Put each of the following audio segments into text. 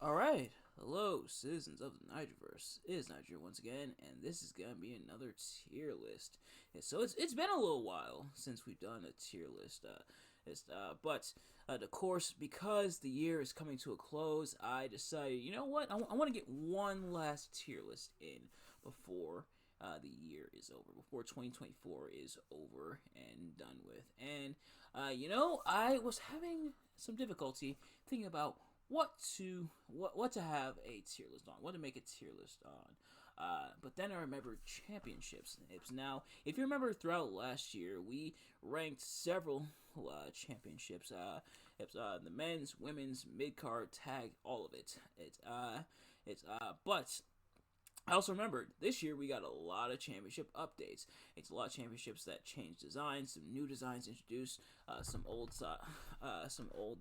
Alright, hello citizens of the Nigerverse. It is Niger once again, and this is gonna be another tier list. So it's been a little while since we've done a tier list. But of course, because the year is coming to a close, I decided, you know what, I want to get one last tier list in before the year is over, before 2024 is over and done with. And I was having some difficulty thinking about what to have a tier list on, what to make a tier list on. But then I remembered championships. Now, if you remember, throughout last year, we ranked several championships. The men's, women's, mid card, tag, all of it. But I also remembered this year we got a lot of championship updates. It's a lot of championships that changed designs, some new designs introduced, some old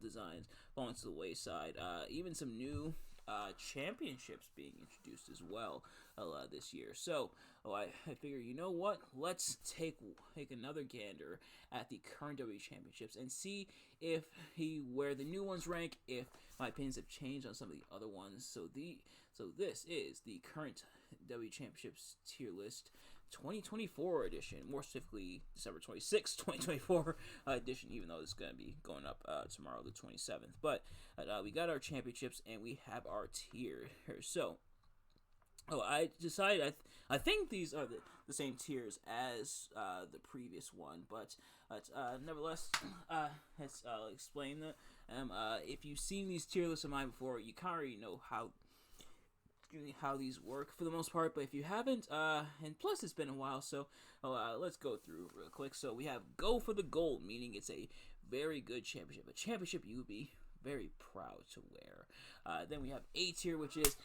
designs falling to the wayside, even some new championships being introduced as well this year. So I figure, you know what? Let's take another gander at the current WWE championships and see if where the new ones rank, if my opinions have changed on some of the other ones. So this is the current WWE Championships tier list 2024 edition, more specifically December 26th, 2024 edition, even though it's going to be going up tomorrow, the 27th. But we got our championships and we have our tier here. So, I decided I think these are the same tiers as the previous one, but nevertheless, let's explain them. If you've seen these tier lists of mine before, you kind of already know how these work for the most part. But if you haven't, and plus it's been a while, so let's go through real quick. So we have go for the gold, meaning it's a very good championship, a championship you would be very proud to wear. Then we have A tier, which is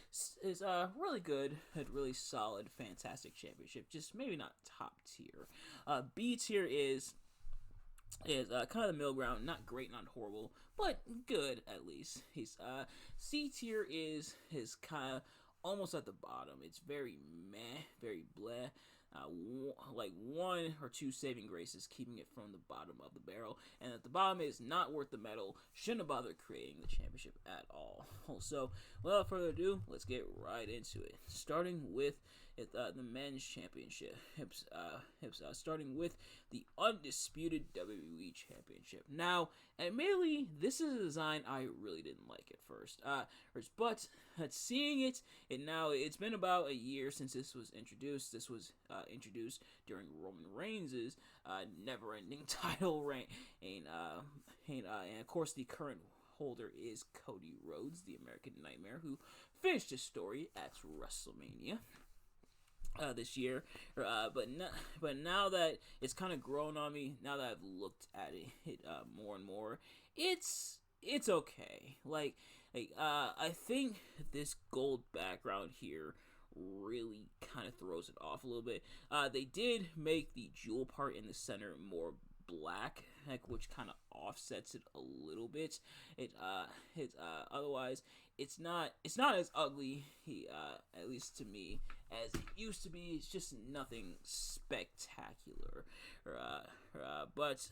really good, a really solid, fantastic championship, just maybe not top tier. B tier is kind of the middle ground, not great, not horrible, but good at least. C tier is kind of almost at the bottom. It's very meh, very bleh. Like one or two saving graces, keeping it from the bottom of the barrel, and at the bottom is not worth the medal. Shouldn't have bothered creating the championship at all. So, without further ado, let's get right into it. Starting with the men's championship, starting with the undisputed WWE championship. Now, admittedly, this is a design I really didn't like at first, but seeing it's been about a year since this was introduced. This was introduced during Roman Reigns' never-ending title reign, and of course the current holder is Cody Rhodes, the American Nightmare, who finished his story at WrestleMania this year. But now that it's kind of grown on me, now that I've looked at it more and more, it's okay. I think this gold background here really kind of throws it off a little bit. They did make the jewel part in the center more black, which kind of offsets it a little bit. Otherwise it's not as ugly, at least to me, as it used to be. It's just nothing spectacular. But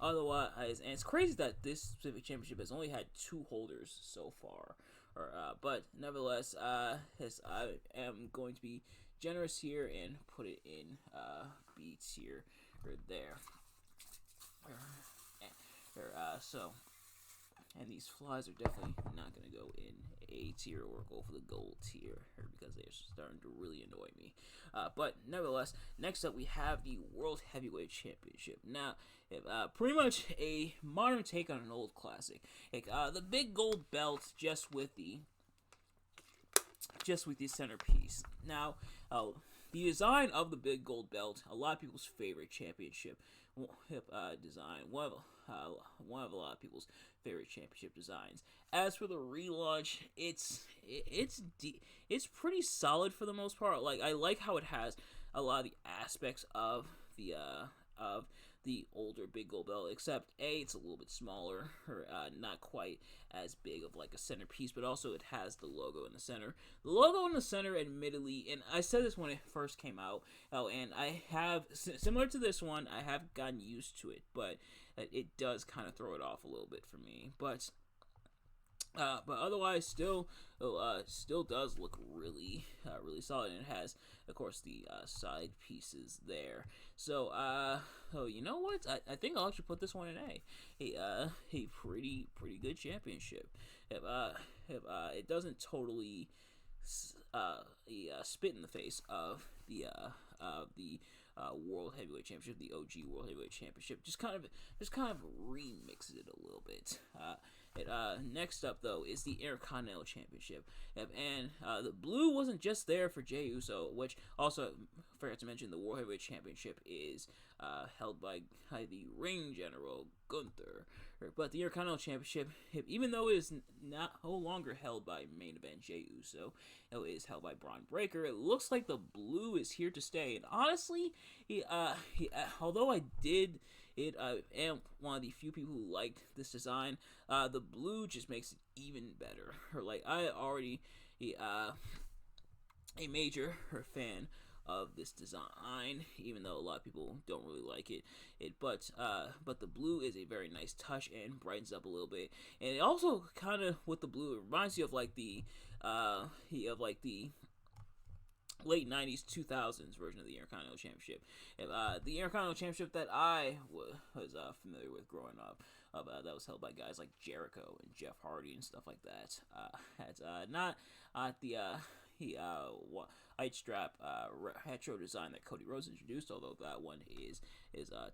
otherwise, and it's crazy that this specific championship has only had two holders so far. But nevertheless, I am going to be generous here and put it in B tier or there. So, and these flies are definitely not going to go in A tier or go for the gold tier because they're starting to really annoy me. But nevertheless, next up we have the World Heavyweight Championship. Now, pretty much a modern take on an old classic. The big gold belt just with the centerpiece. Now, the design of the big gold belt, a lot of people's favorite championship design. One of a lot of people's favorite championship designs. As for the relaunch, it's pretty solid for the most part. I like how it has a lot of the aspects of the older big gold belt, except it's a little bit smaller, or not quite as big of like a centerpiece, but also it has the logo in the center. The logo in the center, admittedly, and I said this when it first came out, and I have, similar to this one, I have gotten used to it, but it does kind of throw it off a little bit for me. But But otherwise, still does look really solid, and it has, of course, the side pieces there. So, oh, you know what? I think I'll actually put this one in a pretty good championship. If it doesn't totally spit in the face of the World Heavyweight Championship, the OG World Heavyweight Championship. Just kind of remixes it a little bit. Next up though is the Intercontinental Championship, and the blue wasn't just there for Jey Uso, which also forgot to mention the World Heavyweight Championship is held by the Ring General Gunther. But the Intercontinental Championship, even though it is no longer held by main event Jey Uso, it is held by Braun Breaker. It looks like the blue is here to stay. And honestly, although I am one of the few people who liked this design, the blue just makes it even better. I already a major fan of this design, even though a lot of people don't really like it. But the blue is a very nice touch and brightens up a little bit. And it also kind of, with the blue, it reminds you of the late 90s 2000s version of the Intercontinental Championship. The Intercontinental Championship that I was familiar with growing up, that was held by guys like Jericho and Jeff Hardy and stuff like that. Not the height strap retro design that Cody Rhodes introduced, although that one is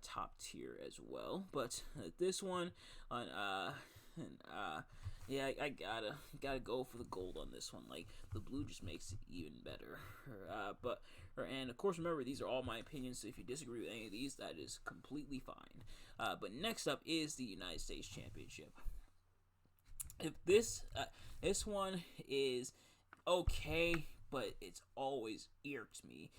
top tier as well. But this one on yeah, I gotta go for the gold on this one. The blue just makes it even better. And of course, remember, these are all my opinions, so if you disagree with any of these, that is completely fine. But next up is the United States Championship. If this one is okay, but it's always irked me.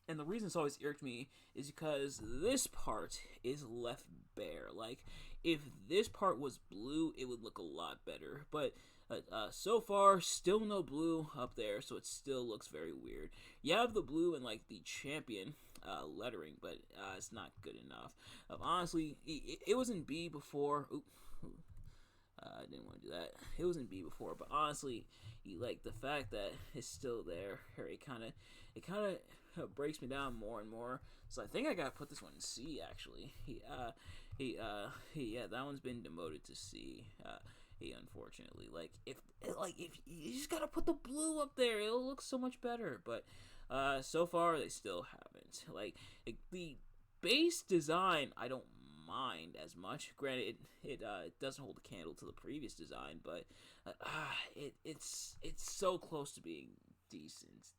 And the reason it's always irked me is because this part is left bare. If this part was blue, it would look a lot better. But so far, still no blue up there, so it still looks very weird. You have the blue and the champion lettering, but it's not good enough. Honestly, it was in B before. I didn't want to do that. It was in B before, but honestly, the fact that it's still there, it kind of breaks me down more and more. So I think I gotta put this one in C. Actually, yeah, that one's been demoted to C. Unfortunately, if you just gotta put the blue up there, it'll look so much better. But so far they still haven't. The base design, I don't mind as much. Granted, it doesn't hold a candle to the previous design, but it's so close to being decent,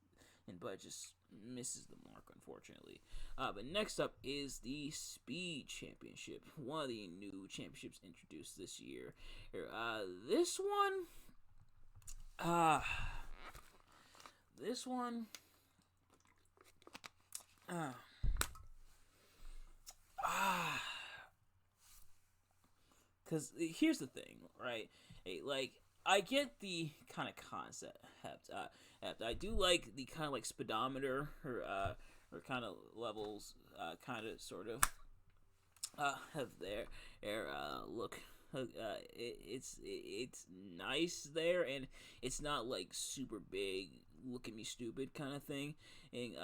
but it just misses the mark, unfortunately. But next up is the Speed Championship, one of the new championships introduced this year. This one, because here's the thing, right? I get the kind of concept. I do like the kind of speedometer or kind of levels, kind of sort of have their look. It's nice there, and it's not super big, look at me stupid kind of thing, and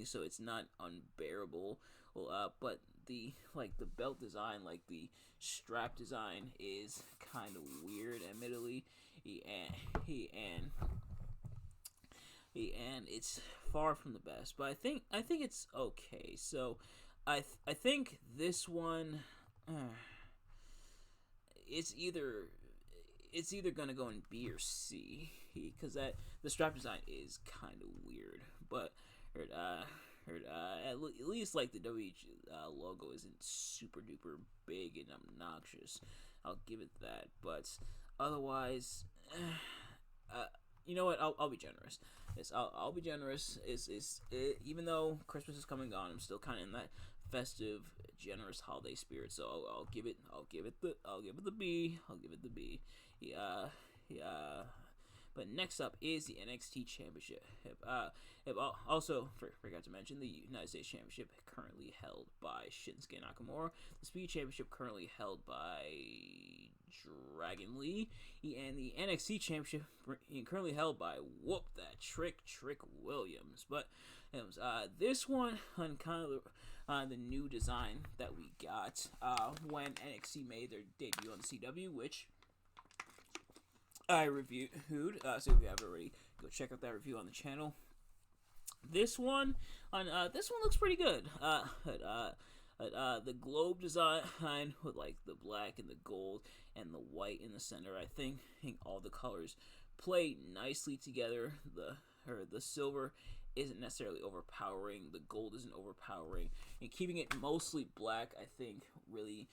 so it's not unbearable. But the belt design, the strap design is kind of weird, admittedly, and it's far from the best. But I think it's okay. So I think this one. It's either gonna go in B or C, because the strap design is kind of weird, but at least the WWE logo isn't super duper big and obnoxious. I'll give it that, but otherwise, you know what? I'll be generous. I'll be generous. Even though Christmas is coming on, I'm still kind of in that festive, generous holiday spirit. So I'll give it the B. Yeah. But next up is the NXT Championship. Also, forgot to mention, the United States Championship currently held by Shinsuke Nakamura. The Speed Championship currently held by Dragon Lee, and the NXT Championship currently held by Whoop That Trick Williams. But this one on kind of the new design that we got when NXT made their debut on CW, which I reviewed. So if you haven't already, go check out that review on the channel. This one looks pretty good. The globe design with like the black and the gold and the white in the center. I think all the colors play nicely together. The silver isn't necessarily overpowering. The gold isn't overpowering, and keeping it mostly black, I think, really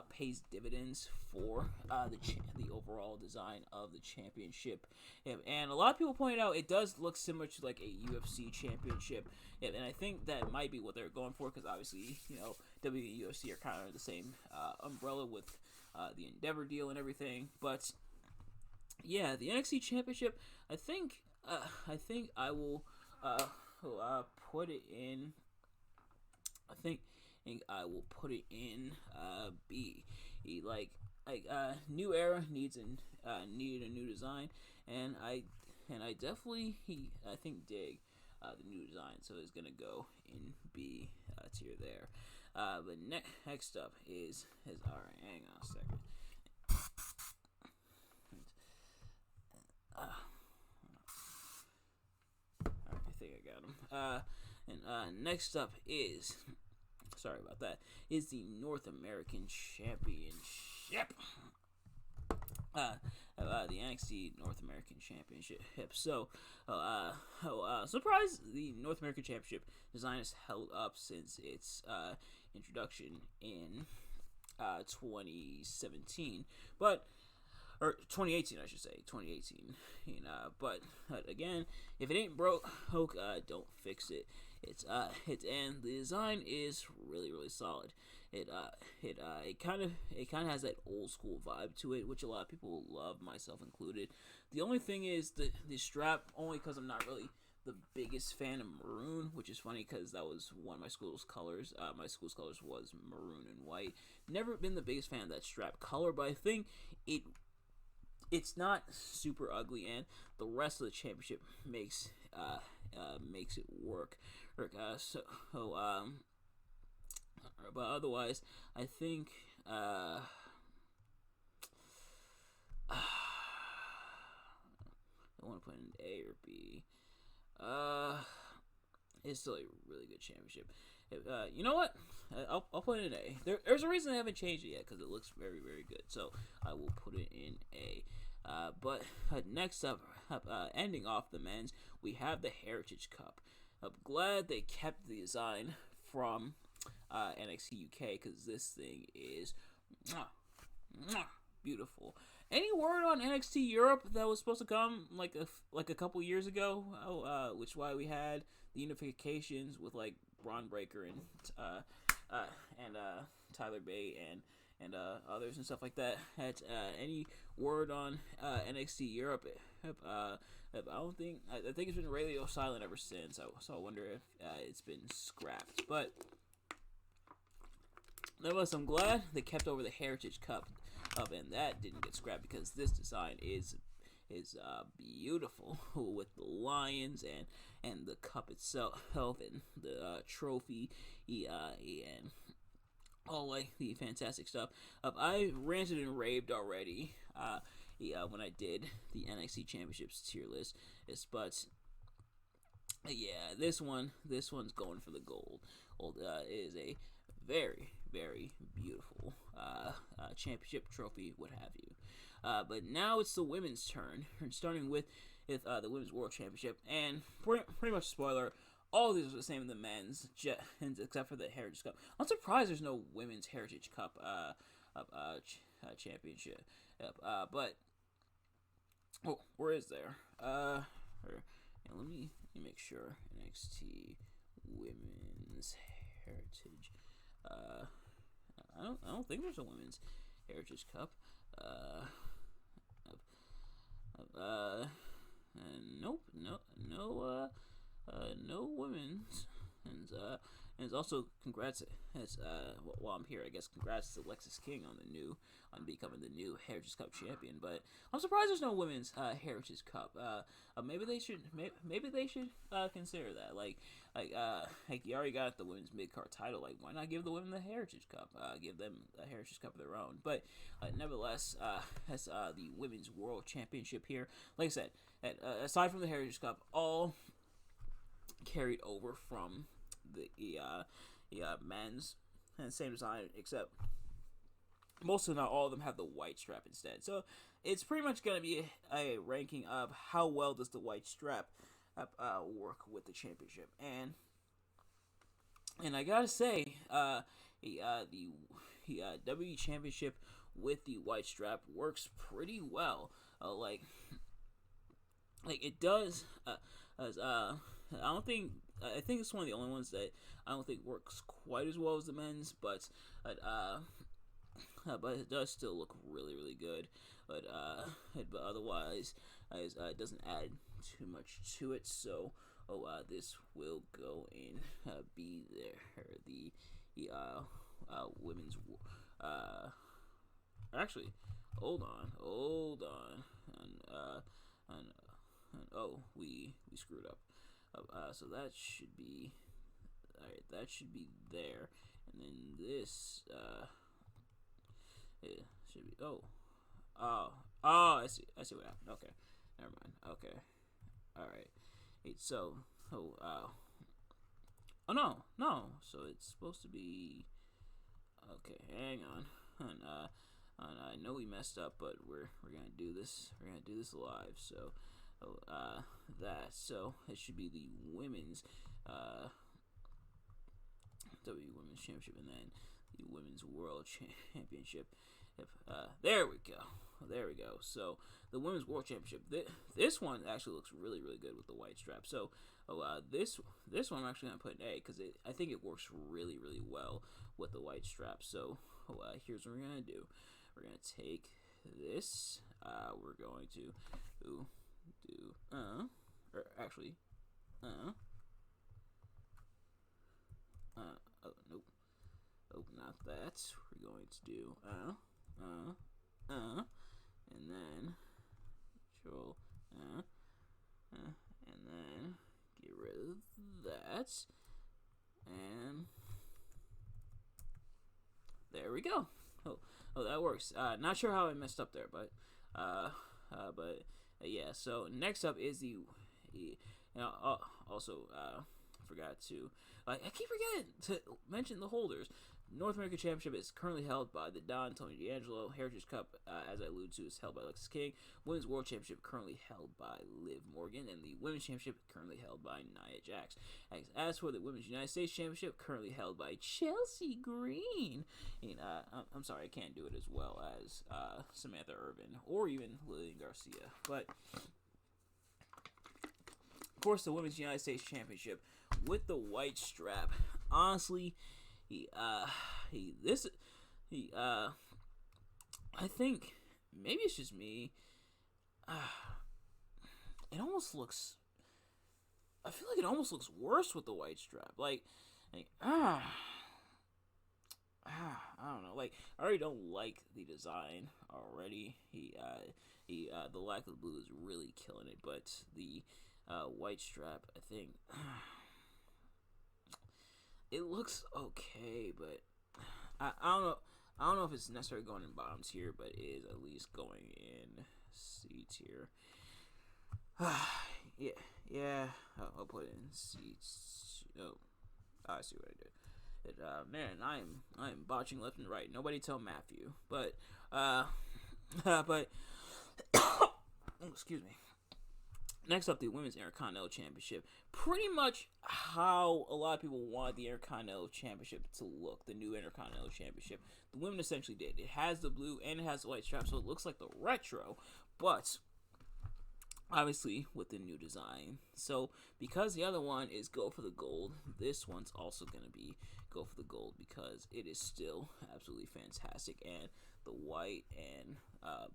pays dividends for the overall design of the championship. And a lot of people pointed out it does look similar to like a UFC championship. And I think that might be what they're going for, because obviously, WWE and UFC are kind of the same umbrella with the Endeavor deal and everything. But yeah, the NXT championship, I think I will put it in. I think I will put it in B. New era needed a new design, and I definitely dig the new design, so it's gonna go in B tier there. But next up is alright. Hang on a second. Alright, I think I got him. Next up is. Sorry about that. Is the North American Championship. The NXT North American Championship. So, surprise! The North American Championship design has held up since its introduction in 2017, or 2018, I should say, 2018. But again, if it ain't broke, don't fix it. And the design is really solid. It kind of has that old school vibe to it, which a lot of people love, myself included. The only thing is the strap, only because I'm not really the biggest fan of maroon, which is funny because that was one of my school's colors. My school's colors was maroon and white. Never been the biggest fan of that strap color, but I think it's not super ugly, and the rest of the championship makes it work. But otherwise, I think I want to put in A or B. It's still a really good championship. You know what? I'll put it in A. There's a reason I haven't changed it yet, because it looks very good. So I will put it in A. But next up, ending off the men's, we have the Heritage Cup. I'm glad they kept the design from NXT UK, because this thing is beautiful. Any word on NXT Europe that was supposed to come like a couple years ago? Which is why we had the unifications with like Braun Breaker and Tyler Bate and others and stuff like that. Had any word on NXT Europe? I don't think. I think it's been radio silent ever since. So I wonder if it's been scrapped. But nevertheless, I'm glad they kept over the Heritage Cup up, and that didn't get scrapped, because this design is beautiful with the lions and the cup itself and the trophy and all like the fantastic stuff. I ranted and raved already when I did the NXT Championships tier list. But yeah, this one's going for the gold. It is a very beautiful championship trophy, what have you. But now it's the women's turn, starting with the Women's World Championship. And pretty much spoiler, all of these are the same in the men's, except for the Heritage Cup. I'm surprised there's no Women's Heritage Cup championship. But where is there? Let me make sure. NXT Women's Heritage. I don't think there's a Women's Heritage Cup. Nope, no women's. And it's also congrats as while I'm here, I guess congrats to Lexis King on becoming the new Heritage Cup champion. But I'm surprised there's no women's Heritage Cup. Maybe they should consider that. Like you already got the women's mid card title. Like why not give the women the Heritage Cup? Give them a Heritage Cup of their own. But nevertheless, has the women's world championship here. Like I said, aside from the Heritage Cup, all carried over from the men's and same design, except most of not all of them have the white strap instead. So it's pretty much going to be a ranking of how well does the white strap work with the championship. And I gotta say, the WWE championship with the white strap works pretty well. Like it does. I think it's one of the only ones that I don't think works quite as well as the men's, but it does still look really, really good. But otherwise, it doesn't add too much to it. So, this will go in be there the women's. Actually, hold on, and oh, we screwed up. So that should be alright. That should be there, and then this it should be I see what happened. Okay, never mind. Okay, all right. No. So it's supposed to be okay. Hang on, and I know we messed up, but we're gonna do this. We're gonna do this live. So. So it should be the women's W Women's Championship and then the Women's World Championship. There we go. So the Women's World Championship. This one actually looks really, really good with the white strap. So this one I'm actually gonna put an A because I think it works really, really well with the white strap. So here's what we're gonna do. We're gonna take this. We're going to do nope. Oh, not that. We're going to do and then control and then get rid of that, and there we go. Oh, that works. Not sure how I messed up there, but yeah. So next up is also forgot to I keep forgetting to mention the holders. North American Championship is currently held by the Don Tony D'Angelo. Heritage Cup, as I alluded to, is held by Lexis King. Women's World Championship currently held by Liv Morgan, and the Women's Championship currently held by Nia Jax. As for the Women's United States Championship, currently held by Chelsea Green. And I'm sorry, I can't do it as well as Samantha Irvin or even Lillian Garcia. But of course, the Women's United States Championship with the white strap. Honestly, I think maybe it's just me. It almost looks. I feel like it almost looks worse with the white strap. I don't know. Like, I already don't like the design already. The lack of blue is really killing it. But the white strap, I think. It looks okay, but I don't know. I don't know if it's necessarily going in bottom tier, but it is at least going in C tier. Yeah. I'll put it in C. Oh, I see what I did. Man, I am botching left and right. Nobody tell Matthew, but excuse me. Next up, the Women's Intercontinental Championship. Pretty much how a lot of people want the Intercontinental Championship to look, the new Intercontinental Championship. The women essentially did. It has the blue and it has the white strap, so it looks like the retro, but obviously with the new design. So because the other one is go for the gold, this one's also going to be go for the gold because it is still absolutely fantastic. And the white and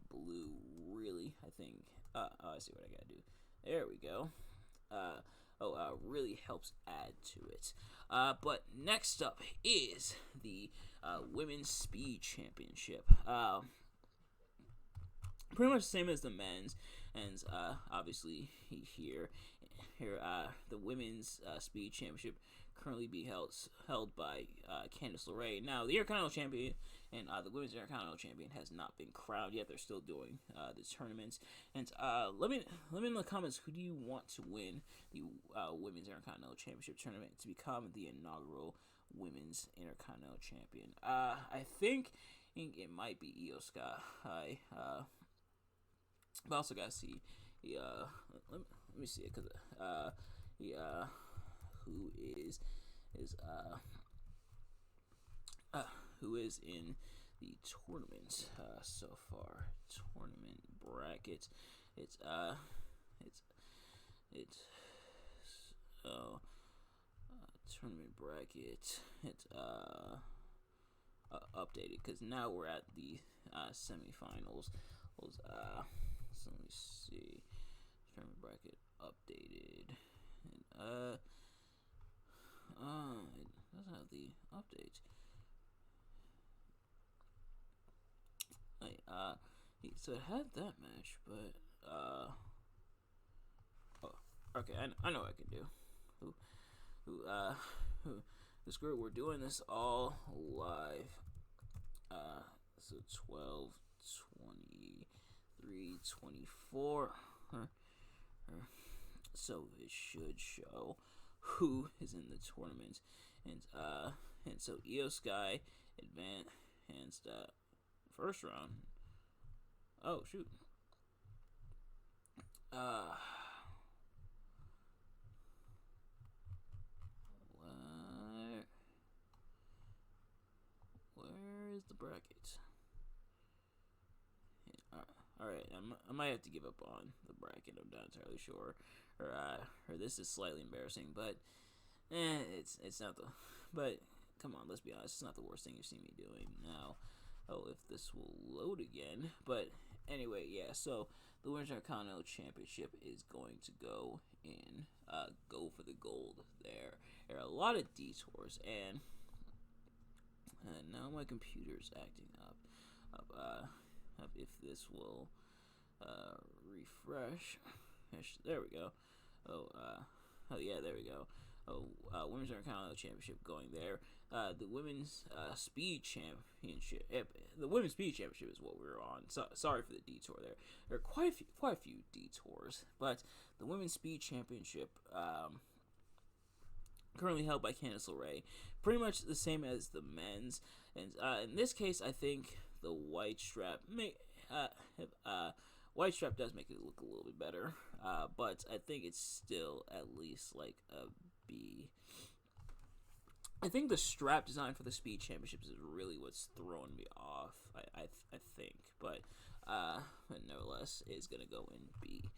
blue really, I think, I see what I got to do. There we go. really helps add to it. But next up is the Women's Speed Championship. Pretty much the same as the men's, and obviously the women's speed championship currently being held by Candice LeRae. Now the Intercontinental Champion and the women's Intercontinental Champion has not been crowned yet. They're still doing the tournaments. And let me know in the comments, who do you want to win the women's Intercontinental Championship tournament to become the inaugural women's Intercontinental Champion? I think it might be Io Sky. But I also gotta see let me see it, because who is in the tournament so far. Tournament bracket. It's tournament bracket. It's updated, because now we're at the semifinals. So let me see. Tournament bracket updated. And, it doesn't have the update. So it had that match, but oh, okay. I know what I can do. Screw it, we're doing this all live. So 12, 23, 24. So it should show who is in the tournament, and so Io Sky advanced first round. Oh shoot. Where is the bracket? Alright, I might have to give up on the bracket. I'm not entirely sure, or this is slightly embarrassing, but it's not the. But come on, let's be honest, it's not the worst thing you've seen me doing. Now, if this will load again, but anyway, yeah. So the Women's Intercontinental Championship is going to go for the gold. There are a lot of detours, and now my computer's acting up. If this will refresh. There we go. Oh yeah, there we go. Women's Intercontinental Championship going there. The Women's Speed Championship. The Women's Speed Championship is what we're on. So, sorry for the detour there. There are quite a few detours, but the Women's Speed Championship, currently held by Candice LeRae, pretty much the same as the men's. And in this case, I think the white strap does make it look a little bit better, but I think it's still at least like a B. I think the strap design for the Speed Championships is really what's throwing me off. I think, but nevertheless, it's gonna go in B.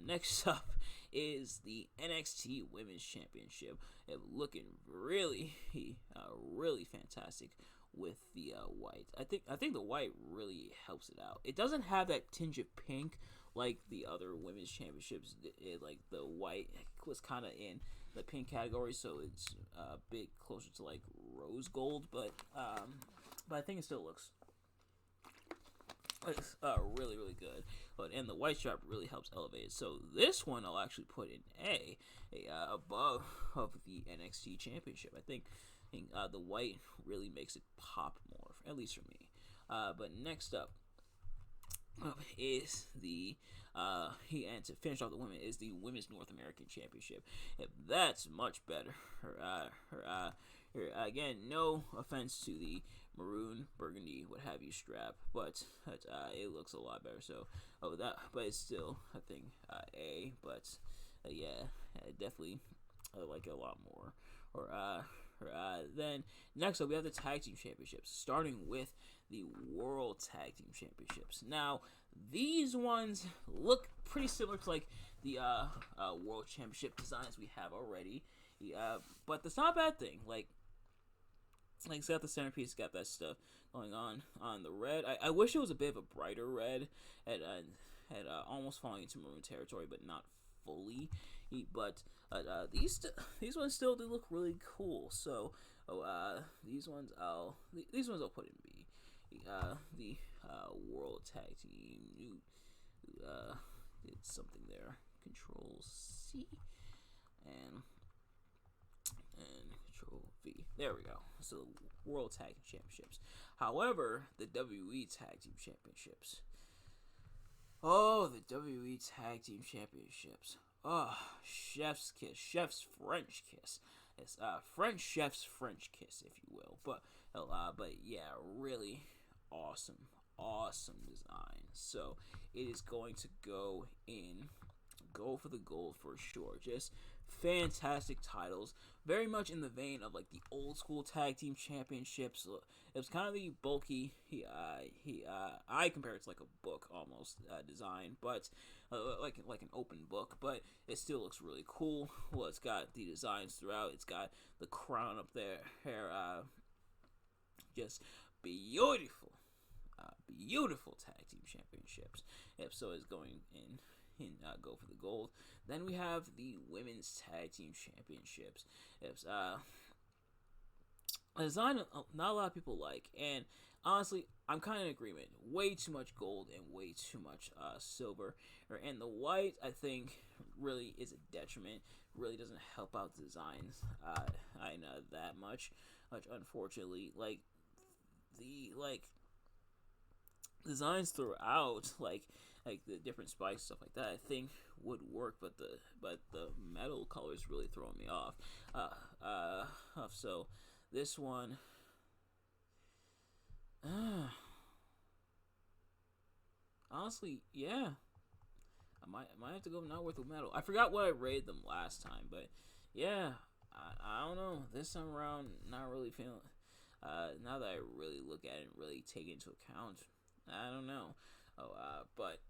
Next up is the NXT Women's Championship, looking really fantastic with the white. I think the white really helps it out. It doesn't have that tinge of pink like the other women's championships. Like the white was kind of in the pink category, so it's a bit closer to like rose gold. But I think it still looks really good. And the white strap really helps elevate it. So this one I'll actually put in A above of the NXT Championship. I think the white really makes it pop more, at least for me. But next up is and to finish off the women, is the Women's North American Championship. That's much better. Again, no offense to the maroon, burgundy, what have you strap, but it looks a lot better. So, but it's still, I think, A. But yeah, definitely I like it a lot more. Then next up, we have the Tag Team Championships, starting with the World Tag Team Championships. Now, these ones look pretty similar to like the World Championship designs we have already. But that's not a bad thing. Like it's got the centerpiece, got that stuff going on the red. I wish it was a bit of a brighter red, at almost falling into maroon territory, but not fully. But these ones still do look really cool. So these ones I'll put in B. The World Tag Team did something there. Control C and Control V. There we go. So World Tag Team Championships. However, the WWE Tag Team Championships. Oh, the WWE Tag Team Championships. Oh, chef's kiss, chef's French kiss. It's French chef's French kiss, if you will. But yeah, really awesome design. So it is going to go for the gold for sure. Just fantastic titles, very much in the vein of like the old school tag team championships. It was kind of the bulky. I compare it to like a book almost design, but like an open book. But it still looks really cool. Well, it's got the designs throughout. It's got the crown up there. Just beautiful. Beautiful tag team championships. Yep, so it's going in go for the gold. Then we have the women's tag team championships. It's a design not a lot of people like, and honestly, I'm kind of in agreement. Way too much gold and way too much silver, and the white I think really is a detriment. Really doesn't help out designs. I know that much. Unfortunately, the designs throughout, like the different spikes, stuff like that, I think would work, but the metal colors really throwing me off. So this one, honestly, yeah, I might have to go not worth the metal. I forgot what I rated them last time, but yeah, I don't know. This time around, not really feeling. Now that I really look at it and really take it into account, I don't know. But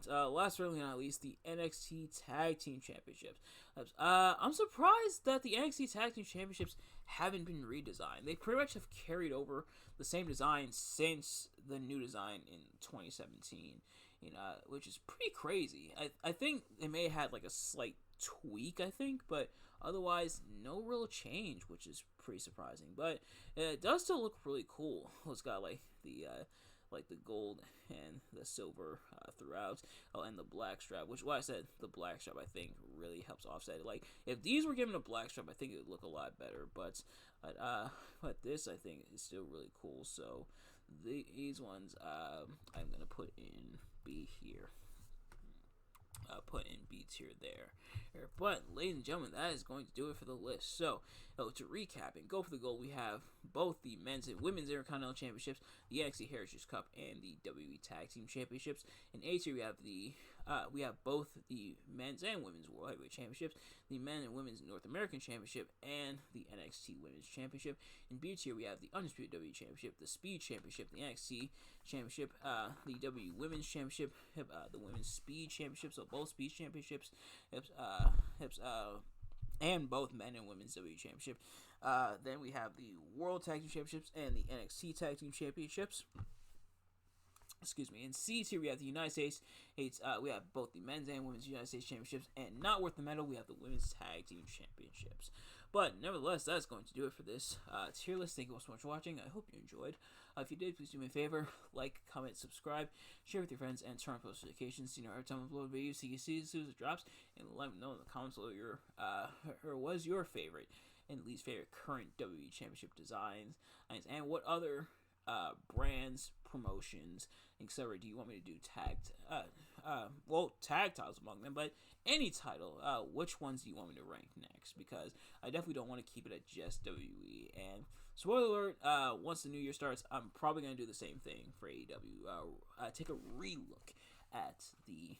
last but not least, the NXT Tag Team Championships. I'm surprised that the NXT Tag Team Championships haven't been redesigned. They pretty much have carried over the same design since the new design in 2017, which is pretty crazy. I think they may have had like a slight tweak, I think, but otherwise no real change, which is pretty surprising. But it does still look really cool. It's got like the gold and the silver throughout. Oh, and the black strap, which, I said, the black strap I think really helps offset it. Like, if these were given a black strap, I think it would look a lot better. But this I think is still really cool. So these ones I'm gonna put in B here. Put in B tier there. But, ladies and gentlemen, that is going to do it for the list. So, to recap and go for the gold, we have both the men's and women's Intercontinental Championships, the NXT Heritage Cup, and the WWE Tag Team Championships. In A tier, we have both the men's and women's World Heavyweight Championships, the men and women's North American Championship, and the NXT Women's Championship. In B tier, we have the Undisputed WWE Championship, the Speed Championship, the NXT Championship, the WWE Women's Championship, the Women's Speed Championship, so both Speed Championships, and both men and women's WWE Championship. Then we have the World Tag Team Championships and the NXT Tag Team Championships. Excuse me. In C tier, we have the United States. We have both the men's and women's United States Championships, and not worth the medal, we have the women's Tag Team Championships. But nevertheless, that's going to do it for this tier list. Thank you all so much for watching. I hope you enjoyed. If you did, please do me a favor: like, comment, subscribe, share with your friends, and turn on post notifications. Every time I upload a video, so you can see as soon as it drops, and let me know in the comments what your was your favorite and least favorite current WWE Championship designs, and what other brands, promotions, etc. do you want me to do tag titles among them, but any title, which ones do you want me to rank next? Because I definitely don't want to keep it at just WWE. And spoiler alert, once the new year starts, I'm probably going to do the same thing for AEW. Take a re-look at the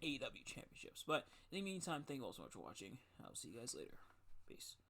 AEW championships. But in the meantime, thank you all so much for watching. I'll see you guys later. Peace.